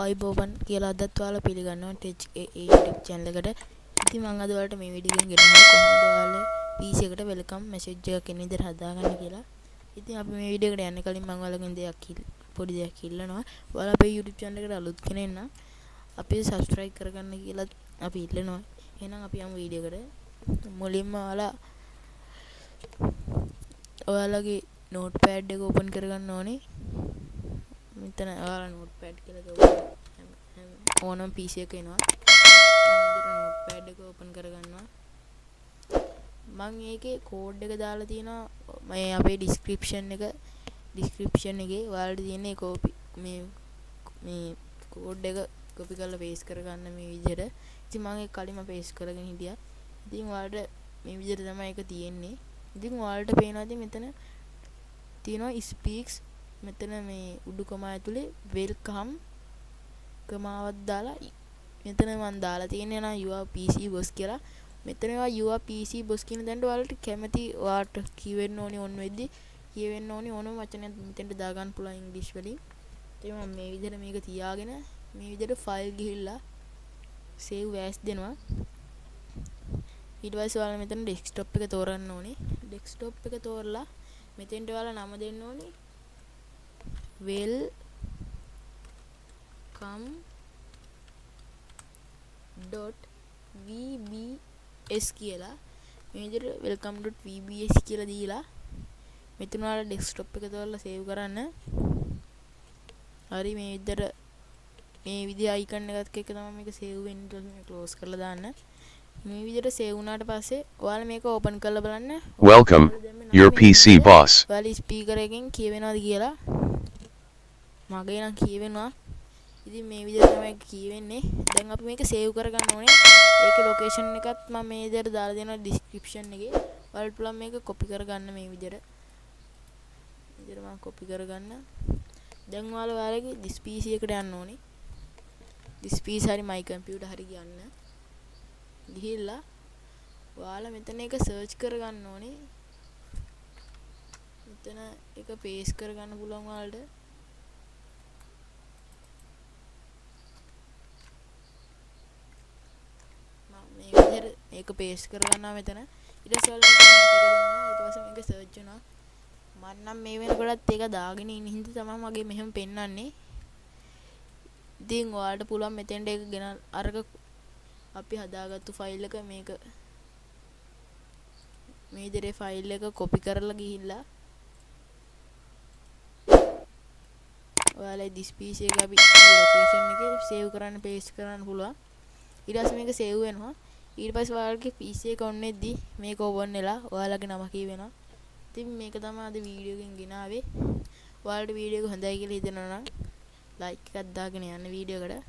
ආයිබෝවන් කියලා අදත් ඔයාලා පිළිගන්නවා ටෙච් YouTube channel එකට. ඉතින් මම අද ඔයාලට මේ වීඩියෝ එකෙන් ගෙනල්ලා කොහොමද ඔයාලා PC එකට වෙල්කම් මැසේජ් එකක් එන විදිහට හදාගන්න කියලා. ඉතින් අපි මේ වීඩියෝ එකට යන්න කලින් මම ඔයාලගෙන් පොඩි දෙයක් ඉල්ලනවා. ඔයාලා අපේ YouTube channel එකට අලුත් කෙනෙක් නම් අපි subscribe කරගන්න කියලා අපි ඉල්ලනවා. එහෙනම් අපි යමු වීඩියෝ එකට. මුලින්ම ඔයාලගේ notepad එක open කරගන්න ඕනේ. මෙතන ඔයාලා notepad කියලා ඕනම PC එක එනවා. මම notepad එක open කරගන්නවා. මම ඒකේ code එක දාලා තියෙනවා. මේ අපේ description එකේ ඔයාලට තියෙන්නේ copy මේ code එක copy කරලා paste කරගන්න මේ විදිහට. ඉතින් මම ඒක කලින්ම paste කරගෙන හිටියා. ඉතින් ඔයාලට මේ විදිහට තමයි ඒක තියෙන්නේ. ඉතින් ඔයාලට පේනවා ඉතින් මෙතන තියෙනවා speaks මෙතන මේ උඩුකම ඇතුලේ welcome කමාවක් දාලා මෙතන මම දාලා තියෙන්නේ නා your PC boss කියලා. මෙතන ඒවා your PC boss කියන දැන්ට ඔයාලට කැමති ඔයාලට කියවෙන්න ඕනේ ඕන වෙද්දි කියවෙන්න ඕනේ ඕනම වචනයක් මෙතෙන්ට දාගන්න පුළුවන් ඉංග්‍රීසි වලින්. ඒ මම මේ විදිහට මේක තියාගෙන මේ විදිහට ෆයිල් ගිහිල්ලා save as දෙනවා. ඊට පස්සේ ඔයාලා මෙතන desktop එක තෝරන්න ඕනේ. desktop එක තෝරලා මෙතෙන්ට ඔයාලා නම දෙන්න ඕනේ welcome.vbs කියලා. මේ විදිහට welcome.vbs කියලා දීලා මෙතන ඔයාලා desktop එක තෝරලා save කරන්න. හරි මේ විදිහ icon එකත් එක්ක තමයි මේක save වෙන්නේ. මේක close කරලා දාන්න. මේ විදිහට save වුණාට පස්සේ ඔයාලා මේක open කරලා බලන්න. Welcome, your PC boss. ඔයාලා speaker එකෙන් කියවෙනවද කියලා. මගේ නම් කියවෙනවා. ඉතින් මේ විදිහට තමයි කියවෙන්නේ. දැන් අපි මේක save කරගන්න ඕනේ. ඒකේ location එකත් මම මේ විදිහට දාලා දෙනවා description එකේ. ඔයාලට පුළුවන් මේක copy කරගන්න මේ විදිහට. මම copy කරගන්න. දැන් ඔයාලගේ this PC එකට යන්න ඕනේ. this PC හරි my computer හරි යන්න. ගිහිල්ලා ඔයාලා මෙතන එක search කරගන්න ඕනේ. මෙතන එක paste කරගන්න පුළුවන් ඔයාලට. මේ විදිහට මේක paste කරගන්නවා මෙතන. ඊට පස්සේ ඔයාලා මෙතන enter දෙනවා. ඊට පස්සේ මේක search වෙනවා. මම නම් මේ වෙනකොටත් ඒක දාගෙන ඉන්න හින්දා තමයි මගේ මෙහෙම පෙන්වන්නේ. ඉතින් ඔයාලට පුළුවන් මෙතෙන්ට ඒක ගෙන අරක අපි හදාගත්තු ෆයිල් එක මේක මේ විදිහේ ෆයිල් එක copy කරලා ගිහිල්ලා ඔයාලා this PC එක අපි location එකේ save කරන්න paste කරන්න පුළුවන්. ඊට පස්සේ මේක save වෙනවා. ඊට පස්සේ ඔයාලගේ PC එක on වෙද්දි මේක open වෙලා ඔයාලගේ නම කියවෙනවා. ඉතින් මේක තමයි අද වීඩියෝ එකෙන් ගෙනාවේ. ඔයාලට වීඩියෝ එක හොඳයි කියලා හිතෙනවා නම් like එකක් දාගෙන යන්න වීඩියෝ එකට.